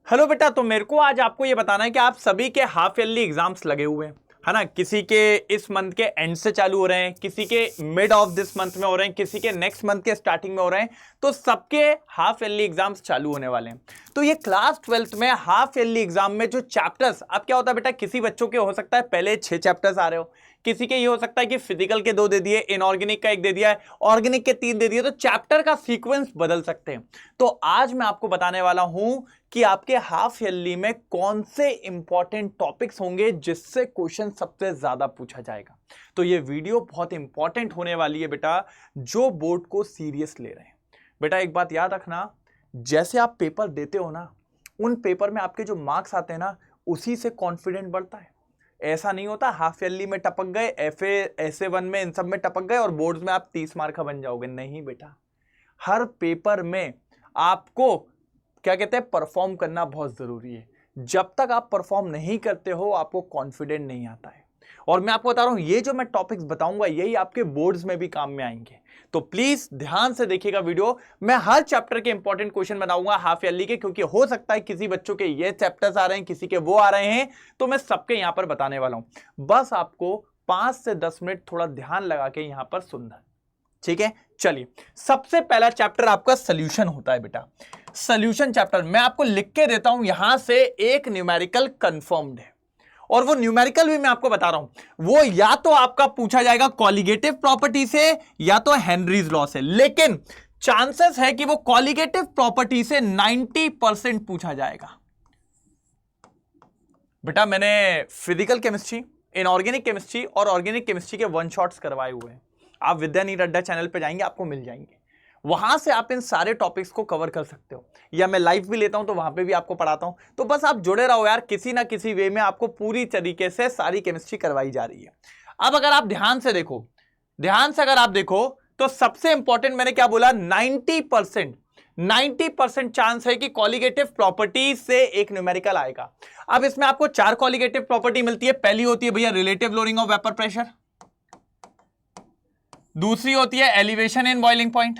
Hello बेटा, तो मेरे को आज आपको ये बताना है कि आप सभी के हाफ ईयरली एग्जाम्स लगे हुए हैं, है ना। किसी के इस मंथ के एंड से चालू हो रहे हैं, किसी के मिड ऑफ दिस मंथ में हो रहे हैं, किसी के नेक्स्ट मंथ के स्टार्टिंग में हो रहे हैं। तो सबके हाफ ईयरली एग्जाम्स चालू होने वाले हैं। तो ये क्लास 12th में हाफ ईयरली एग्जाम में जो चैप्टर्स, अब क्या होता है बेटा, किसी बच्चों के हो सकता है पहले 6 चैप्टर्स आ रहे हो, किसी के ये हो सकता है कि फिजिकल के 2 दे दिए, इनऑर्गेनिक का 1 दे दिया है, ऑर्गेनिक के 3 दे दिए, तो चैप्टर का सीक्वेंस बदल सकते हैं। तो आज मैं आपको बताने वाला हूं कि आपके हाफ ईयरली में कौन से इंपॉर्टेंट टॉपिक्स होंगे जिससे क्वेश्चन सबसे ज्यादा पूछा जाएगा। तो ये वीडियो बहुत इंपॉर्टेंट होने वाली है बेटा, जो बोर्ड को सीरियस ले रहे हैं। बेटा एक बात याद रखना, जैसे आप पेपर देते हो ना, उन पेपर में आपके जो मार्क्स आते हैं ना, उसी से कॉन्फिडेंट बढ़ता है। ऐसा नहीं होता हाफ ईयरली में टपक गए, ऐसे 1 में, इन सब में टपक गए और बोर्ड्स में आप 30 मार्क का बन जाओगे। नहीं बेटा, हर पेपर में आपको क्या कहते हैं, परफॉर्म करना बहुत जरूरी है। जब तक आप परफॉर्म नहीं करते हो आपको कॉन्फिडेंट नहीं आता है। और मैं आपको बता रहा हूं, ये जो मैं टॉपिक्स बताऊंगा यही आपके बोर्ड्स में भी काम में आएंगे। तो प्लीज ध्यान से देखिएगा वीडियो। मैं हर चैप्टर के इंपॉर्टेंट क्वेश्चन बनाऊंगा हाफ ईयरली के, क्योंकि हो सकता है किसी बच्चों के ये चैप्टर्स आ रहे हैं, किसी के वो आ रहे हैं, तो मैं सबके यहां पर बताने वाला हूं। बस आपको 5 से 10 मिनट थोड़ा ध्यान लगा के यहां पर सुनना, ठीक है। चलिए, सबसे पहला चैप्टर आपका सोल्यूशन होता है बेटा। सोल्यूशन चैप्टर मैं आपको लिख के देता हूं, यहां से एक न्यूमेरिकल कंफर्म्ड है, और वो न्यूमेरिकल भी मैं आपको बता रहा हूं, वो या तो आपका पूछा जाएगा कॉलिगेटिव प्रॉपर्टी से या तो हेनरीज लॉ से, लेकिन चांसेस है कि वो कॉलिगेटिव प्रॉपर्टी से 90% पूछा जाएगा। बेटा मैंने फिजिकल केमिस्ट्री, इनऑर्गेनिक केमिस्ट्री और ऑर्गेनिक केमिस्ट्री के 1 शॉट्स करवाए हुए हैं। आप विद्या नीर अड्डा चैनल पे जाएंगे, आपको मिल जाएंगे, वहां से आप इन सारे टॉपिक्स को कवर कर सकते हो, या मैं लाइव भी लेता हूं तो वहां पे भी आपको पढ़ाता हूं। तो बस आप जुड़े रहो यार, किसी ना किसी वे में आपको पूरी तरीके से सारी केमिस्ट्री करवाई जा रही है। अब अगर आप ध्यान से देखो, ध्यान से अगर आप देखो, तो सबसे इंपॉर्टेंट मैंने क्या बोला, 90% चांस है कि कॉलिगेटिव प्रॉपर्टी से एक न्यूमेरिकल आएगा। अब इसमें आपको 4 कॉलिगेटिव प्रॉपर्टी मिलती है। पहली होती है भैया relative lowering of vapour pressure, दूसरी होती है एलिवेशन इन बॉइलिंग पॉइंट,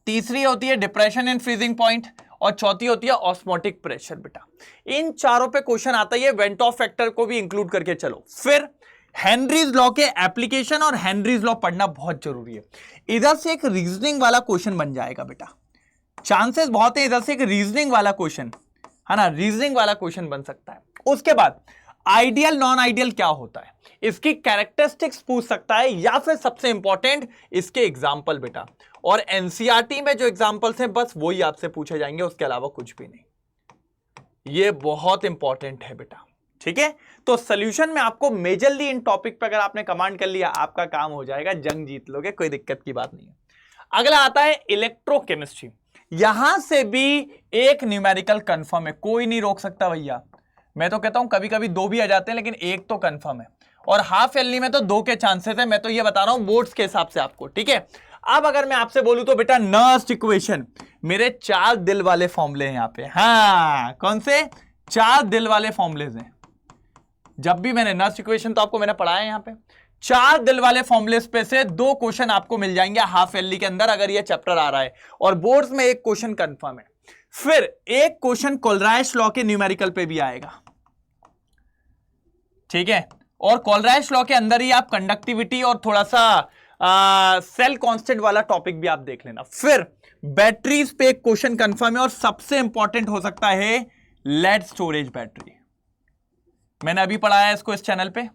तीसरी होती है डिप्रेशन इन फ्रीजिंग पॉइंट, और चौथी होती है ऑस्मोटिक प्रेशर। बेटा इन चारों पे क्वेश्चन आता है, वेंट ऑफ फैक्टर को भी इंक्लूड करके चलो। फिर हेनरीज लॉ के एप्लीकेशन और हेनरीज लॉ पढ़ना बहुत जरूरी है। इधर से एक रीजनिंग वाला क्वेश्चन बन जाएगा बेटा, चांसेस बहुत है इधर से एक रीजनिंग वाला क्वेश्चन, है ना, रीजनिंग वाला क्वेश्चन बन सकता है। उसके बाद आइडियल नॉन आइडियल क्या होता है, इसकी कैरेक्टरिस्टिक्स पूछ सकता है, या फिर सबसे इंपॉर्टेंट इसके एग्जाम्पल बेटा। और एनसीईआरटी में जो एग्जाम्पल्स हैं बस वही आपसे पूछे जाएंगे, उसके अलावा कुछ भी नहीं। ये बहुत इंपॉर्टेंट है बेटा, ठीक है। तो सॉल्यूशन में आपको मेजरली इन टॉपिक पर अगर आपने कमांड कर लिया, आपका काम हो जाएगा, जंग जीत लोगे, कोई दिक्कत की बात नहीं है। अगला आता है इलेक्ट्रोकेमिस्ट्री। यहां से भी एक न्यूमेरिकल कंफर्म है, कोई नहीं रोक सकता भैया। मैं तो कहता हूं कभी कभी 2 भी आ जाते हैं, लेकिन एक तो कंफर्म है, और हाफ ईयरली में तो 2 के चांसेस है। मैं तो ये बता रहा हूं बोर्ड्स के हिसाब से आपको, ठीक है। अब अगर मैं आपसे बोलूं तो बेटा नर्स्ट इक्वेशन, मेरे 4 दिल वाले फॉर्मूले हैं यहां पे। हाँ, कौन से 4 दिल वाले फॉर्मूलेज हैं। जब भी मैंने नर्स्ट इक्वेशन तो आपको मैंने पढ़ाया है, यहां पे 4 दिल वाले फॉर्मूलेज पे से 2 क्वेश्चन आपको मिल जाएंगे हाफ ईयरली के अंदर, अगर ये चैप्टर आ रहा है, और बोर्ड्स में एक क्वेश्चन कंफर्म है। फिर एक क्वेश्चन कोलराइश लॉ के न्यूमेरिकल पे भी आएगा, ठीक है। और कोलराइश लॉ के अंदर ही आप कंडक्टिविटी और थोड़ा सा सेल कांस्टेंट वाला टॉपिक भी आप देख लेना। फिर बैटरीज पे एक क्वेश्चन कंफर्म है, और सबसे इंपॉर्टेंट हो सकता है लेड स्टोरेज बैटरी। मैंने अभी पढ़ाया है इसको इस चैनल पे।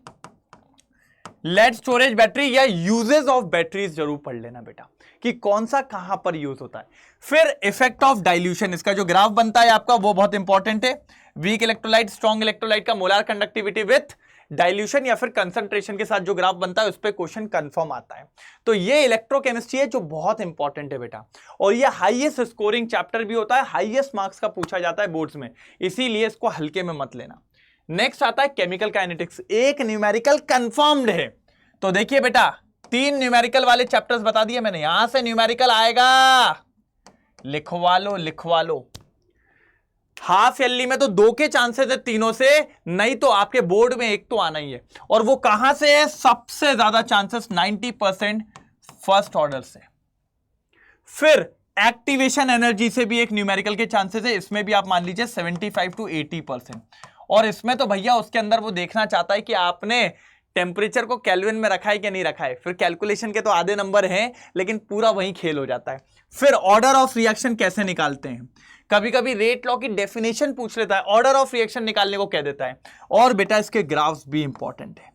लेड स्टोरेज बैटरी या यूजेस ऑफ बैटरीज जरूर पढ़ लेना बेटा, कि कौन सा कहां पर यूज होता है। फिर इफेक्ट ऑफ डाइल्यूशन, इसका जो ग्राफ बनता है आपका वो बहुत इंपॉर्टेंट है। वीक इलेक्ट्रोलाइट स्ट्रॉन्ग इलेक्ट्रोलाइट का मोलार कंडक्टिविटी विथ डाइल्यूशन या फिर कंसंट्रेशन के साथ जो ग्राफ बनता है उस पर क्वेश्चन कंफर्म आता है। तो ये इलेक्ट्रोकेमिस्ट्री है जो बहुत इंपॉर्टेंट है बेटा, और ये हाईएस्ट स्कोरिंग चैप्टर भी होता है, हाईएस्ट मार्क्स का पूछा जाता है बोर्ड्स में, इसीलिए इसको हल्के में मत लेना। नेक्स्ट आता है केमिकल काइनेटिक्स, एक न्यूमेरिकल कंफर्म्ड है। तो देखिए बेटा 3 न्यूमेरिकल वाले चैप्टर्स बता दिए मैंने, यहां से न्यूमेरिकल आएगा, लिखवा लो लिखवा लो। हाफ ईयरली में तो 2 के चांसेस है तीनों से, नहीं तो आपके बोर्ड में एक तो आना ही है, और वो कहां से है, सबसे ज्यादा चांसेस 90% फर्स्ट ऑर्डर से। फिर एक्टिवेशन एनर्जी से भी एक न्यूमेरिकल के चांसेस है, इसमें भी आप मान लीजिए 75 to 80%। और इसमें तो भैया उसके अंदर वो देखना चाहता है कि आपने टेम्परेचर को केल्विन में रखा है कि नहीं रखा है, फिर कैलकुलेशन के तो आधे नंबर हैं लेकिन पूरा वही खेल हो जाता है। फिर ऑर्डर ऑफ रिएक्शन कैसे निकालते हैं, कभी कभी रेट लॉ की डेफिनेशन पूछ लेता है, ऑर्डर ऑफ रिएक्शन निकालने को कह देता है, और बेटा इसके ग्राफ्स भी इंपॉर्टेंट है।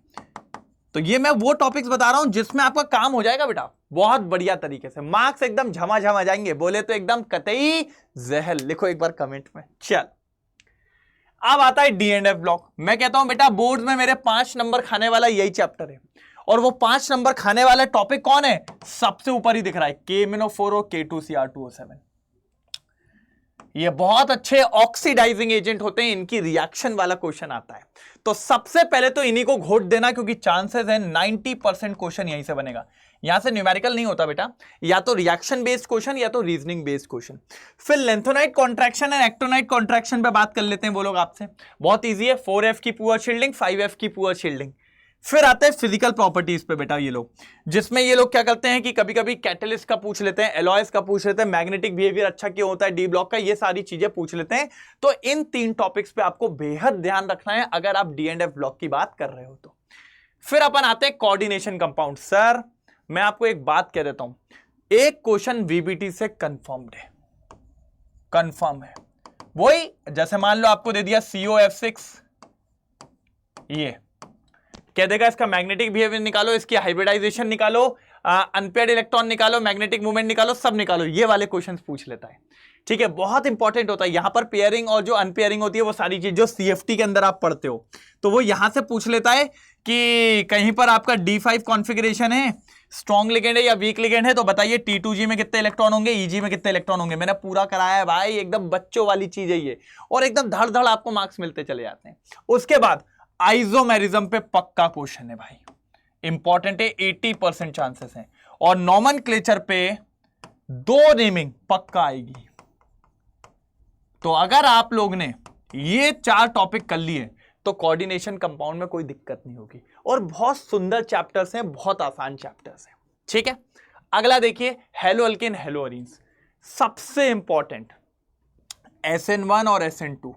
तो ये मैं वो टॉपिक्स बता रहा हूं जिसमें आपका काम हो जाएगा बेटा बहुत बढ़िया तरीके से, मार्क्स एकदम झमाझम आ जाएंगे, बोले तो एकदम कतई जहर। लिखो एक बार कमेंट में। चल अब आता है डी एंड एफ ब्लॉक। मैं कहता हूं बेटा बोर्ड में मेरे 5 नंबर खाने वाला यही चैप्टर है, और वो 5 नंबर खाने वाला टॉपिक कौन है, सबसे ऊपर ही दिख रहा है, KMnO4 K2Cr2O7। ये बहुत अच्छे ऑक्सीडाइजिंग एजेंट होते हैं, इनकी रिएक्शन वाला क्वेश्चन आता है, तो सबसे पहले तो इन्हीं को घोट देना, क्योंकि चांसेस है 90% क्वेश्चन यहीं से बनेगा। यहां से न्यूमेरिकल नहीं होता बेटा, या तो रिएक्शन बेस्ड क्वेश्चन या तो रीजनिंग बेस्ड क्वेश्चन। फिर लेंथोनाइट कॉन्ट्रैक्शन एंड एक्टोनाइट कॉन्ट्रैक्शन पे बात कर लेते हैं वो लोग आपसे, बहुत ईजी है, 4F की पुअर शील्डिंग, 5F की पुअर शील्डिंग। फिर आते हैं फिजिकल प्रॉपर्टीज पे बेटा ये लोग, जिसमें ये लोग क्या करते हैं कि कभी कभी कैटलिस्ट का पूछ लेते हैं, एलॉयस का पूछ लेते हैं, मैग्नेटिक बिहेवियर अच्छा क्यों होता है डी ब्लॉक का, ये सारी चीजें पूछ लेते हैं। तो इन 3 टॉपिक्स पे आपको बेहद ध्यान रखना है अगर आप डी एंड एफ ब्लॉक की बात कर रहे हो तो। फिर अपन आते हैं कोऑर्डिनेशन कंपाउंड। सर मैं आपको एक बात कह देता हूं, एक क्वेश्चन वीबीटी से कंफर्म्ड है, कंफर्म है, वही जैसे मान लो आपको दे दिया COF6, ये कह देगा इसका मैग्नेटिक बिहेवियर निकालो, इसकी हाइब्रिडाइजेशन निकालो, अनपेयर्ड इलेक्ट्रॉन निकालो, मैग्नेटिक मूवमेंट निकालो, सब निकालो, ये वाले क्वेश्चंस पूछ लेता है। ठीक है, बहुत इंपॉर्टेंट होता है यहां पर पेयरिंग और जो अनपेयरिंग होती है वो सारी चीज जो CFT के अंदर आप पढ़ते हो, तो वो यहां से पूछ लेता है कि कहीं पर आपका D5 कॉन्फ़िगरेशन है, स्ट्रॉन्ग लिगेंड है या वीक लिगेंड है, तो बताइए T2G में कितने इलेक्ट्रॉन होंगे, EG में कितने इलेक्ट्रॉन होंगे। मैंने पूरा कराया है भाई, एकदम बच्चों वाली चीज है ये, और एकदम धड़ धड़ आपको मार्क्स मिलते चले जाते हैं। उसके बाद आइसोमेरिज्म पे पक्का क्वेश्चन है भाई, इंपॉर्टेंट है, 80% चांसेस हैं, और नॉमेनक्लेचर पे 2 नेमिंग पक्का आएगी। तो अगर आप लोग ने ये 4 टॉपिक कर लिए तो कोऑर्डिनेशन कंपाउंड में कोई दिक्कत नहीं होगी, और बहुत सुंदर चैप्टर्स हैं, बहुत आसान चैप्टर्स हैं। ठीक है, अगला देखिए हेलो अल्केन हेलो अरीन्स, सबसे इंपॉर्टेंट SN1 और SN2।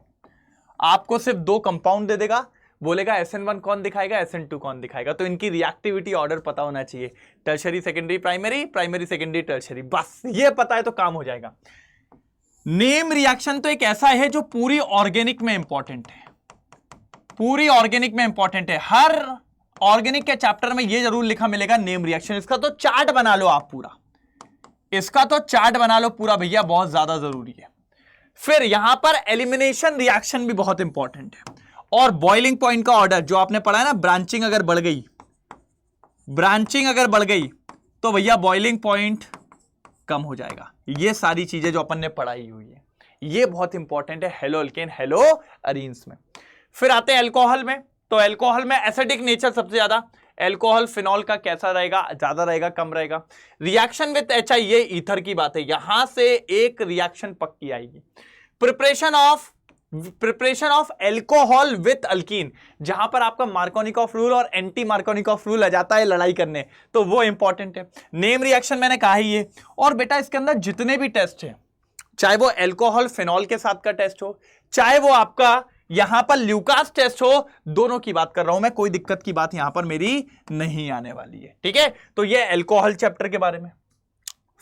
आपको सिर्फ 2 कंपाउंड दे देगा, बोलेगा SN1 कौन दिखाएगा, SN2 कौन दिखाएगा, तो इनकी रिएक्टिविटी ऑर्डर पता होना चाहिए, tertiary secondary primary, primary secondary tertiary, बस ये पता है तो काम हो जाएगा। नेम रिएक्शन तो एक ऐसा है जो पूरी ऑर्गेनिक में इंपॉर्टेंट है, पूरी ऑर्गेनिक में इंपॉर्टेंट है, हर ऑर्गेनिक के चैप्टर में ये जरूर लिखा मिलेगा नेम रिएक्शन। इसका तो चार्ट बना लो आप पूरा, इसका तो चार्ट बना लो पूरा भैया, बहुत ज्यादा जरूरी है। फिर यहां पर एलिमिनेशन रिएक्शन भी बहुत इंपॉर्टेंट है, और बॉइलिंग पॉइंट का ऑर्डर जो आपने पढ़ा है ना, ब्रांचिंग अगर बढ़ गई, ब्रांचिंग अगर बढ़ गई तो भैया बॉइलिंग पॉइंट कम हो जाएगा। ये सारी चीजें जो अपन ने पढ़ाई हुई है ये बहुत इंपॉर्टेंट है हेलो अल्केन हेलो अरीन्स में। फिर आते हैं अल्कोहल में, तो अल्कोहल में एसिडिक नेचर सबसे ज्यादा, अल्कोहल फिनॉल का कैसा रहेगा, ज्यादा रहेगा कम रहेगा। रिएक्शन विद HI, ये ईथर की बात है, यहां से एक रिएक्शन पक्की आएगी। Preparation of alcohol with alkyne, जहां पर आपका मार्कोनिकॉफ रूल और एंटी मार्कोनिकॉफ रूल आ जाता है लड़ाई करने, तो वो इंपॉर्टेंट है। नेम रिएक्शन मैंने कहा ही है, और बेटा इसके अंदर जितने भी टेस्ट हैं, चाहे वो अल्कोहल फिनॉल के साथ का टेस्ट हो, चाहे वो आपका यहां पर ल्यूकास टेस्ट हो, दोनों की बात कर रहा हूं मैं, कोई दिक्कत की बात यहां पर मेरी नहीं आने वाली है। ठीक है, तो ये अल्कोहल चैप्टर के बारे में।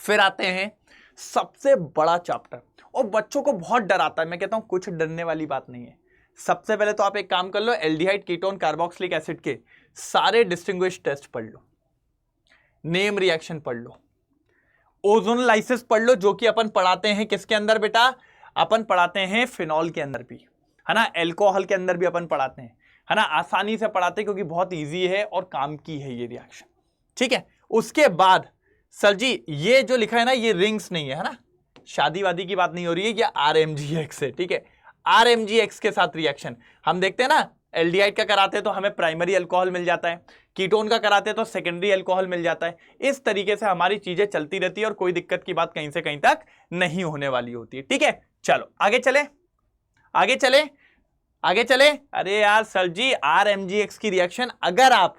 फिर आते हैं सबसे बड़ा चैप्टर, और बच्चों को बहुत डर आता है, मैं कहता हूं कुछ डरने वाली बात नहीं है। सबसे पहले तो आप एक काम कर लो, एल्डिहाइड कीटोन कार्बोक्सिलिक एसिड के सारे डिस्टिंग्विश टेस्ट पढ़ लो, नेम रिएक्शन पढ़ लो, ओजोनलाइसिस पढ़ लो, जो कि अपन पढ़ाते हैं किसके अंदर बेटा, अपन पढ़ाते हैं फिनॉल के अंदर भी, है ना, अल्कोहल के अंदर भी अपन पढ़ाते हैं, है ना, आसानी से पढ़ाते हैं क्योंकि बहुत ईजी है और काम की है ये रिएक्शन। ठीक है, उसके बाद सर जी ये जो लिखा है ना, ये रिंग्स नहीं है ना, शादी वादी की बात नहीं हो रही है, ये RMGX है। ठीक है, RMGX के साथ रिएक्शन हम देखते हैं ना, एल्डिहाइड का कराते हैं तो हमें प्राइमरी अल्कोहल मिल जाता है, कीटोन का कराते हैं तो सेकेंडरी अल्कोहल मिल जाता है। इस तरीके से हमारी चीजें चलती रहती है और कोई दिक्कत की बात कहीं से कहीं तक नहीं होने वाली होती है। ठीक है, चलो आगे चले, आगे चले, आगे चले। अरे यार सर जी RMGX की रिएक्शन अगर आप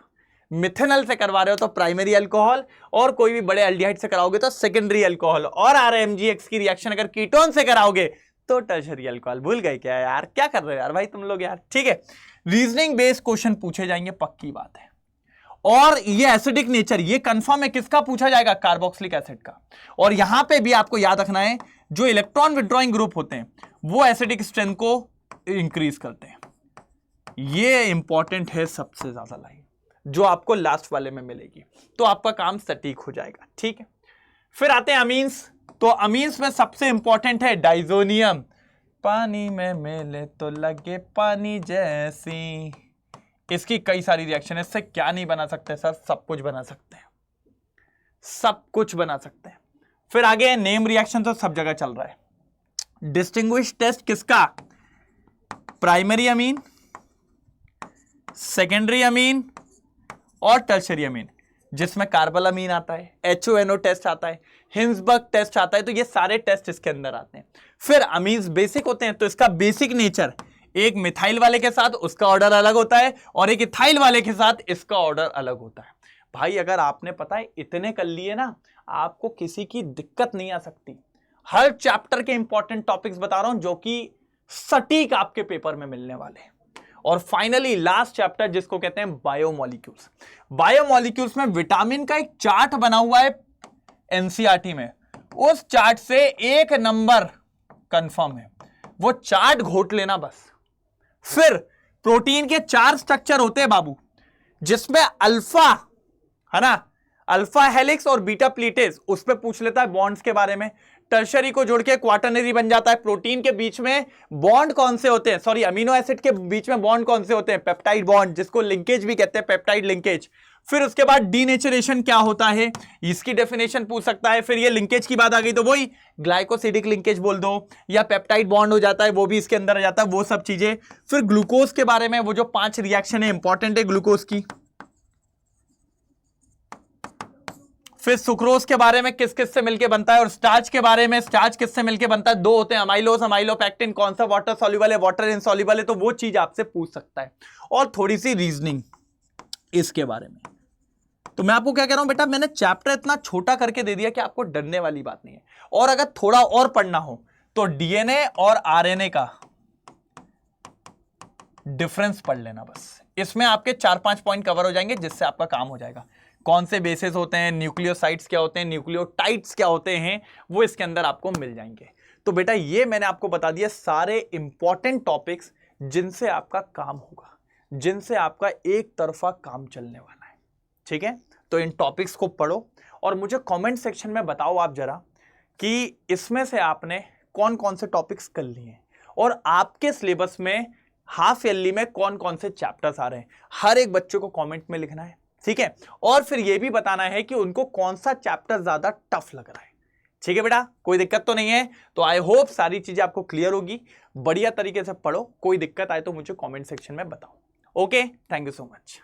मिथेनॉल से करवा रहे हो तो प्राइमरी अल्कोहल, और कोई भी बड़े एल्डिहाइड से कराओगे तो सेकेंडरी अल्कोहल, और RMGX की रिएक्शन अगर कीटोन से कराओगे तो टर्शरी अल्कोहल। भूल गए क्या यार, क्या कर रहे हो यार भाई तुम लोग यार। ठीक है, रीजनिंग बेस्ड क्वेश्चन पूछे जाएंगे, पक्की बात है। और ये एसिडिक नेचर ये कंफर्म है, किसका पूछा जाएगा, कार्बोक्सिलिक एसिड का। और यहां पे भी आपको याद रखना है, जो इलेक्ट्रॉन विड्रॉइंग ग्रुप होते हैं वो एसिडिक स्ट्रेंथ को इंक्रीज करते हैं। ये इंपॉर्टेंट है सबसे ज्यादा लाइन, जो आपको लास्ट वाले में मिलेगी, तो आपका काम सटीक हो जाएगा। ठीक है, फिर आते हैं अमीन्स। तो अमीन्स में सबसे इंपॉर्टेंट है डाइजोनियम। पानी में मिले तो लगे पानी जैसी, इसकी कई सारी रिएक्शन है। इससे क्या नहीं बना सकते सर, सब कुछ बना सकते हैं, सब कुछ बना सकते हैं। फिर आगे नेम रिएक्शन तो सब जगह चल रहा है। डिस्टिंग्विश टेस्ट किसका, प्राइमरी अमीन, सेकेंडरी अमीन और टर्शरी अमीन, जिसमें कार्बल अमीन आता है, HONO टेस्ट आता है, हिंसबर्ग टेस्ट आता है, तो ये सारे टेस्ट इसके अंदर आते हैं। फिर अमीन्स बेसिक होते हैं, तो इसका बेसिक नेचर एक मिथाइल वाले के साथ उसका ऑर्डर अलग होता है, और एक इथाइल वाले के साथ इसका ऑर्डर अलग होता है। भाई अगर आपने पता है इतने कर लिए ना, आपको किसी की दिक्कत नहीं आ सकती। हर चैप्टर के इंपॉर्टेंट टॉपिक्स बता रहा हूं जो कि सटीक आपके पेपर में मिलने वाले हैं। और फाइनली लास्ट चैप्टर जिसको कहते हैं बायोमोलिक्यूल्स। बायोमोलिक्यूल्स में विटामिन का एक चार्ट बना हुआ है एनसीईआरटी में, उस चार्ट से एक नंबर कंफर्म है, वो चार्ट घोट लेना बस। फिर प्रोटीन के 4 स्ट्रक्चर होते हैं बाबू, जिसमें अल्फा है ना, अल्फा हेलिक्स और बीटा प्लीटेस, उस पर पूछ लेता है बॉन्ड्स के बारे में। टर्शरी को जोड़ के क्वाटरनरी बन जाता है। प्रोटीन के बीच में बॉन्ड कौन से होते हैं, सॉरी अमीनो एसिड के बीच में बॉन्ड कौन से होते हैं, पेप्टाइड बॉन्ड, जिसको लिंकेज भी कहते हैं, पेप्टाइड लिंकेज। फिर उसके बाद डीनेचरेशन क्या होता है, इसकी डेफिनेशन पूछ सकता है। फिर ये लिंकेज की बात आ गई तो वही ग्लाइकोसिडिक लिंकेज बोल दो, या पेप्टाइड बॉन्ड हो जाता है, वो भी इसके अंदर आ जाता है, वो सब चीजें। फिर ग्लूकोज के बारे में, वो जो 5 रिएक्शन है इंपॉर्टेंट है ग्लूकोज की। फिर सुक्रोज के बारे में किस किस से मिलके बनता है, और स्टार्च के बारे में, स्टार्च किससे मिलके बनता है, 2 होते हैं अमाइलोज, अमाइलोपेक्टिन, कौन सा वाटर सॉल्युबल है, वाटर इनसॉल्युबल है, तो वो चीज आपसे पूछ सकता है। और थोड़ी सी रीजनिंग इसके बारे में। तो मैं आपको क्या कह रहा हूं बेटा, मैंने चैप्टर इतना छोटा करके दे दिया कि आपको डरने वाली बात नहीं है। और अगर थोड़ा और पढ़ना हो तो डीएनए और आरएनए का डिफरेंस पढ़ लेना बस। इसमें आपके 4-5 पॉइंट कवर हो जाएंगे, जिससे आपका काम हो जाएगा। कौन से बेसेस होते हैं, न्यूक्लियोसाइड्स क्या होते हैं, न्यूक्लियोटाइड्स क्या होते हैं, वो इसके अंदर आपको मिल जाएंगे। तो बेटा ये मैंने आपको बता दिया सारे इंपॉर्टेंट टॉपिक्स, जिनसे आपका काम होगा, जिनसे आपका एक तरफा काम चलने वाला है। ठीक है, तो इन टॉपिक्स को पढ़ो और मुझे कमेंट सेक्शन में बताओ आप जरा कि इसमें से आपने कौन कौन से टॉपिक्स कर लिए हैं, और आपके सिलेबस में हाफ ईयरली में कौन कौन से चैप्टर्स आ रहे हैं। हर एक बच्चे को कमेंट में लिखना है, ठीक है, और फिर यह भी बताना है कि उनको कौन सा चैप्टर ज्यादा टफ लग रहा है। ठीक है बेटा, कोई दिक्कत तो नहीं है। तो आई होप सारी चीजें आपको क्लियर होगी। बढ़िया तरीके से पढ़ो, कोई दिक्कत आए तो मुझे कमेंट सेक्शन में बताओ। Okay, thank you so much.